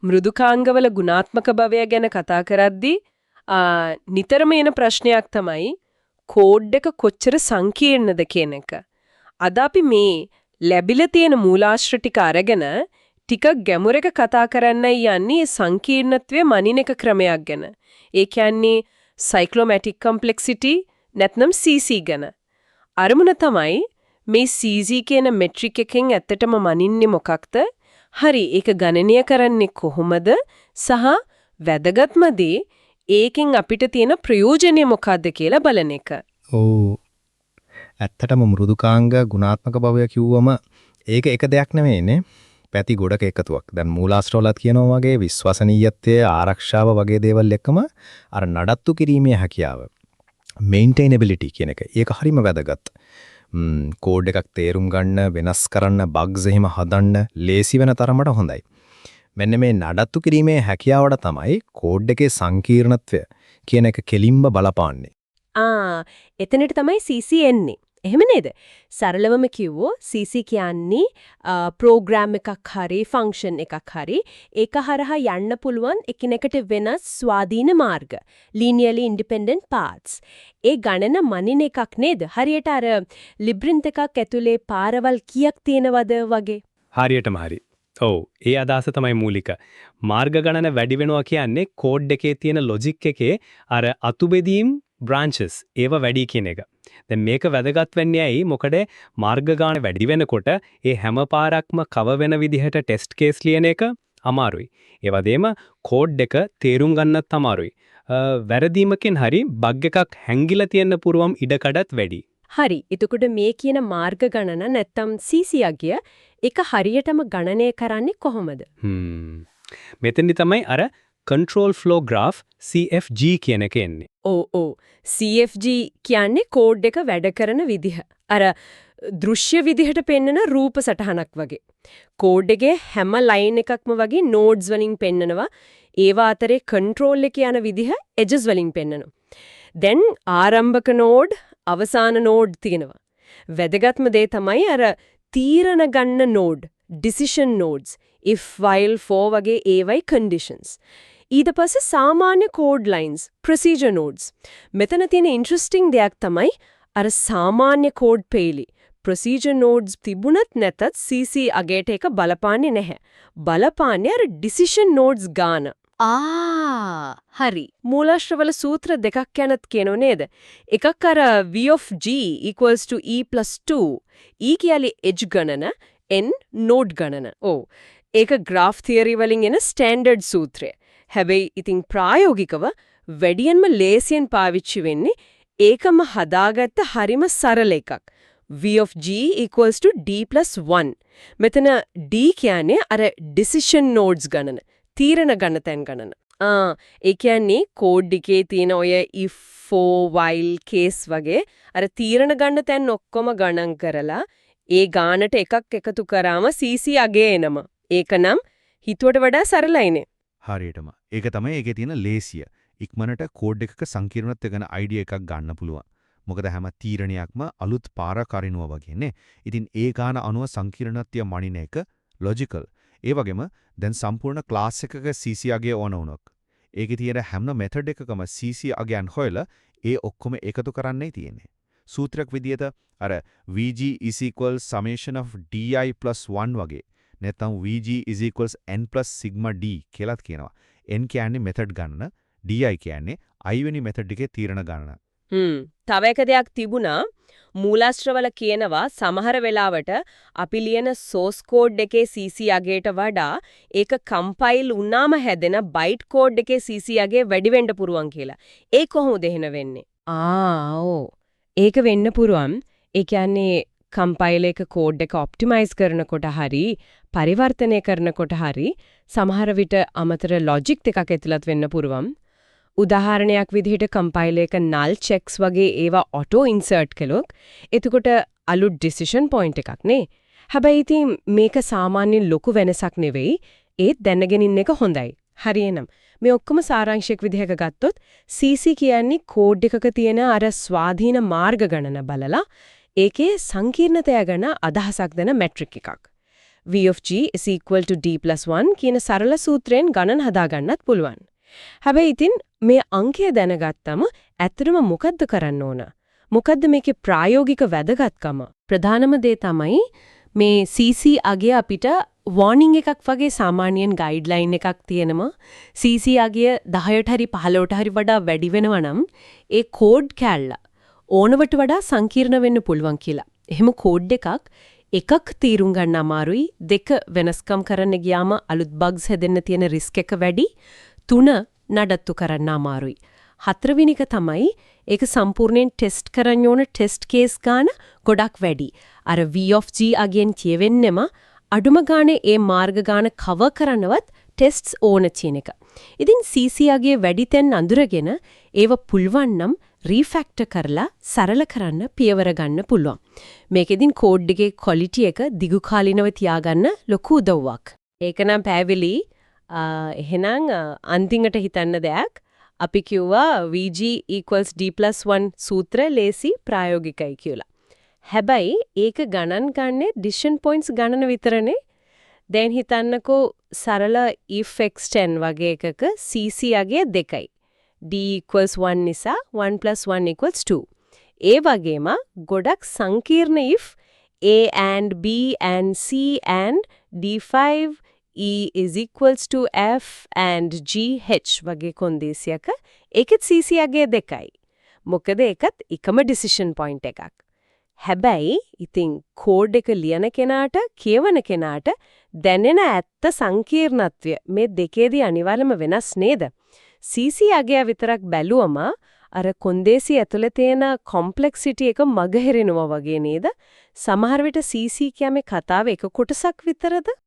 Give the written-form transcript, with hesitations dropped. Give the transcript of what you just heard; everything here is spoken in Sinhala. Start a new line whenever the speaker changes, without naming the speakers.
මෘදුකාංගවල ගුණාත්මක භවය ගැන කතා කරද්දී නිතරම එන ප්‍රශ්නයක් තමයි කෝඩ් එක කොච්චර සංකීර්ණද කියන එක. අද අපි මේ ලැබිලා තියෙන මූලාශ්‍ර ටික අරගෙන ටිකක් ගැඹුරක කතා කරන්නයි යන්නේ සංකීර්ණත්වයේ මනින එක ක්‍රමයක් ගැන. ඒ කියන්නේ සයික්ලොමැටික් කොම්ප්ලෙක්සිටි නැත්නම් CC ගැන. අරමුණ තමයි මේ CC කියන මෙට්‍රික් එකෙන් ඇත්තටම මනින්නේ මොකක්ද? හරි ඒක ගණනය කරන්නේ කොහොමද? සහ වැදගත්ම දේ ඒකෙන් අපිට තියෙන ප්‍රයෝජනය මොකක්ද කියලා බලන එක.
ඔව්. ඇත්තටම මෘදුකාංග ගුණාත්මක භවය කිව්වම ඒක එක දෙයක් නෙමෙයිනේ. පැති ගොඩක එකතුවක්. දැන් මූලාශ්‍රවලත් කියනවා වගේ විශ්වසනීයත්වය ආරක්ෂාව වගේ දේවල් එක්කම අර නඩත්තු කිරීමේ හැකියාව. මේන්ටේනබිලිටි කියන එක. ඒක හරිම වැදගත්. කෝඩ් එකක් තේරුම් ගන්න, වෙනස් කරන්න, බග්ස් එහෙම හදන්න ලේසි වෙන තරමට හොඳයි. මෙන්න මේ නඩත්තු කිරීමේ හැකියාවට තමයි කෝඩ් එකේ සංකීර්ණත්වය කියන එක කෙලින්ම බලපාන්නේ.
එතනට තමයි CC එන්නේ. එහෙම නේද? සරලවම කිව්වෝ CC කියන්නේ ප්‍රෝග්‍රෑම් එකක් හරි ෆන්ක්ෂන් එකක් හරි ඒක හරහා යන්න පුළුවන් එකිනෙකට වෙනස් ස්වාධීන මාර්ග. linearly independent paths. ඒ ගණන මනින එකක් නේද? හරියට අර ලිබ්රින්ත් එකක් ඇතුලේ පාරවල් කීයක් තියෙනවද වගේ.
හරියටම හරි. ඔව් ඒ අදහස තමයි මූලික. මාර්ග ගණන වැඩි වෙනවා කියන්නේ කෝඩ් එකේ තියෙන ලොජික් එකේ අර අතුබෙදීම් branches ඒව වැඩි කියන එක. දැන් මේක වැදගත් වෙන්නේ ඇයි? මොකද මාර්ග ගාන වැඩි වෙනකොට ඒ හැම පාරක්ම කව වෙන විදිහට ටෙස්ට් කේස් ලියන එක අමාරුයි. ඒ වගේම කෝඩ් එක තේරුම් ගන්නත් අමාරුයි. වැරදීමකින් හරි බග් එකක් හැංගිලා තියෙන පුරුවම් ඉඩකඩත් වැඩි.
හරි. එතකොට මේ කියන මාර්ග ගණන නැත්තම් CC අගය ඒක හරියටම ගණනය කරන්නේ කොහොමද?
මෙතෙන්දි තමයි අර control flow graph CFG කියන එක එන්නේ.
ඔව්. CFG කියන්නේ කෝඩ් එක වැඩ කරන විදිහ. අර දෘශ්‍ය විදිහට පෙන්වන රූප සටහනක් වගේ. කෝඩ් එකේ හැම ලයින් එකක්ම වගේ nodes වලින් පෙන්නනවා. ඒවා අතරේ control එක යන විදිහ edges වලින් පෙන්නනවා. දැන් ආරම්භක node, අවසාන node තියෙනවා. වැදගත්ම දේ තමයි අර තීරණ ගන්න node, decision nodes, if while for වගේ ඒවයි conditions. ඊට පස්සේ සාමාන්‍ය code lines, procedure nodes. මෙතන තියෙන interesting දෙයක් තමයි අර සාමාන්‍ය code පේලි procedure nodes තිබුණත් නැතත් CC අගයට එක බලපාන්නේ නැහැ. බලපාන්නේ අර decision nodes ගාන. හරි. මූලාශ්‍රවල සූත්‍ර දෙකක් ගැනත් කියනෝ නේද? එකක් අර V of G equals to E plus 2. E කියන්නේ edge ගණන, N node ගණන. ඒක graph theory වලින් එන standard සූත්‍රය. හැබැයි ඉතින් ප්‍රායෝගිකව වැඩියෙන්ම ලේසියෙන් පාවිච්චි වෙන්නේ ඒකම හදාගත්ත හරිම සරල එකක්. V of G equals to D plus 1. මෙතන D කියන්නේ අර decision nodes ගණන. තීරණ ගන්න තැන් ගණන. ඒ කියන්නේ කෝඩ් එකේ තියෙන ඔය if for while case වගේ අර තීරණ ගන්න තැන් ඔක්කොම ගණන් කරලා ඒ ගානට එකක් එකතු කරාම CC අගය එනම. ඒක නම් හිතුවට වඩා සරලයිනේ.
හරියටම. ඒක තමයි ඒකේ තියෙන ලේසිය. ඉක්මනට කෝඩ් එකක සංකීර්ණත්වය ගැන අයිඩියා එකක් ගන්න පුළුවන්. මොකද හැම තීරණයක්ම අලුත් පාරක් අරිනවා වගේනේ. ඉතින් ඒ ගාන අනුව සංකීර්ණත්වය මනින එක ලොජිකල්. ඒ වගේම දැන් සම්පූර්ණ ක්ලාස් එකක CC අගය ඕන වුණොත් ඒකේ තියෙන හැම මෙතඩ් එකකම CC අගයන් හොයලා ඒ ඔක්කොම එකතු කරන්නයි තියෙන්නේ. සූත්‍රයක් විදිහට අර VG is equals summation of DI plus 1 වගේ. නැත්නම් VG is equals n plus sigma d කියලාත් කියනවා. n කියන්නේ මෙතඩ් ගණන, di කියන්නේ i වෙනි මෙතඩ් එකේ තීරණ ගණන.
තව එක දෙයක් තිබුණා. මූලාශ්‍රවල කියනවා සමහර වෙලාවට අපි ලියන source code එකේ CC අගයට වඩා ඒක compile වුණාම හැදෙන byte code එකේ CC අගය වැඩි වෙන්න පුරුවන් කියලා. ඒ කොහොමද එහෙම වෙන්නේ? ඒක වෙන්න පුරුවන්. ඒ කියන්නේ compile එක code එක optimize කරනකොට හරි පරිවර්තනය කරනකොට හරි සමහර විට අමතර logic එකක් ඇතුළත් වෙන්න පුරුවන්. උදාහරණයක් විදිහට compile එක null checks වගේ ඒවා auto insert කළොත් එතකොට අලුත් decision point එකක් නේ. හැබැයි ඉතින් මේක සාමාන්‍යයෙන් ලොකු වෙනසක් නෙවෙයි. ඒත් දැනගෙන ඉන්න එක හොඳයි. හරියනම් මේ ඔක්කොම සාරාංශයක් විදිහක ගත්තොත් CC කියන්නේ කෝඩ් එකක තියෙන අර ස්වාධීන මාර්ග ගණන බලලා ඒකේ සංකීර්ණතය ගැන අදහසක් දෙන මෙට්‍රික් එකක්. V of g is equal to d plus 1 කියන සරල සූත්‍රයෙන් ගණන් හදාගන්නත් පුළුවන්. හැබැයි ඉතින් මේ අංකය දැනගත්තම ඇත්තටම මොකද්ද කරන්න ඕන? මොකද්ද මේකේ ප්‍රායෝගික වැදගත්කම? ප්‍රධානම දේ තමයි මේ CC අගය අපිට warning එකක් වගේ සාමාන්‍යයෙන් guideline එකක් තියෙනවා. CC අගය 10ට හරි 15ට හරි වඩා වැඩි වෙනවා නම් ඒ කෝඩ් කැල්ල ඕනවට වඩා සංකීර්ණ වෙන්න පුළුවන් කියලා. එහෙම කෝඩ් එකක් තීරුම් ගන්න අමාරුයි, දෙක වෙනස්කම් කරන්න ගියාම අලුත් bugs හැදෙන්න තියෙන risk එක වැඩි, තුන නඩත්තු කරන්න අමාරුයි. හතරවෙනි එක තමයි ඒක සම්පූර්ණයෙන් ටෙස්ට් කරන්න ඕන ටෙස්ට් කේස් ගන්න ගොඩක් වැඩි. අර V of G අගෙන් කියවෙන්නෙම අඩුම ගානේ ඒ මාර්ග ගාන කවර් කරනවත් ටෙස්ට්ස් ඕන කියන එක. ඉතින් CC අගේ වැඩි තැන් අඳුරගෙන ඒව පුළුවන් නම් රීෆැක්ටර් කරලා සරල කරන්න පියවර ගන්න පුළුවන්. මේකෙදින් කෝඩ් එකේ ක්වොලිටි එක දිගු කාලිනව තියාගන්න ලොකු උදව්වක්. ඒක නම් පැහැදිලි. එහෙනම් අන්තිමට හිතන්න දෙයක් අපි කිව්වා VG equals D+1 සූත්‍ර ලේසි ප්‍රායෝගිකයි කියලා. හැබැයි ඒක ගණන් ගන්නේ decision points ගණන විතරනේ. දැන් හිතන්නකෝ සරල if x10 වගේ එකක CC අගය 2යි. D equals 1 නිසා 1 plus 1 equals 2. ඒ වගේම ගොඩක් සංකීර්ණ if A and B and C and D5 E is equals to F and G H වගේ කොන්දේසියක ඒකෙත් CC අගය 2යි. මොකද ඒකත් එකම decision point එකක්. හැබැයි ඉතින් කෝඩ් එක ලියන කෙනාට කියවන කෙනාට දැනෙන ඇත්ත සංකීර්ණත්වය මේ දෙකේදී අනිවාර්යම වෙනස් නේද? CC අගය විතරක් බැලුවම අර කොන්දේසි ඇතුලේ තියෙන කොම්ප්ලෙක්සිටි එක මගහැරෙනවා වගේ නේද? සමහර විට CC කියමේ කතාවේ එක කොටසක් විතරද?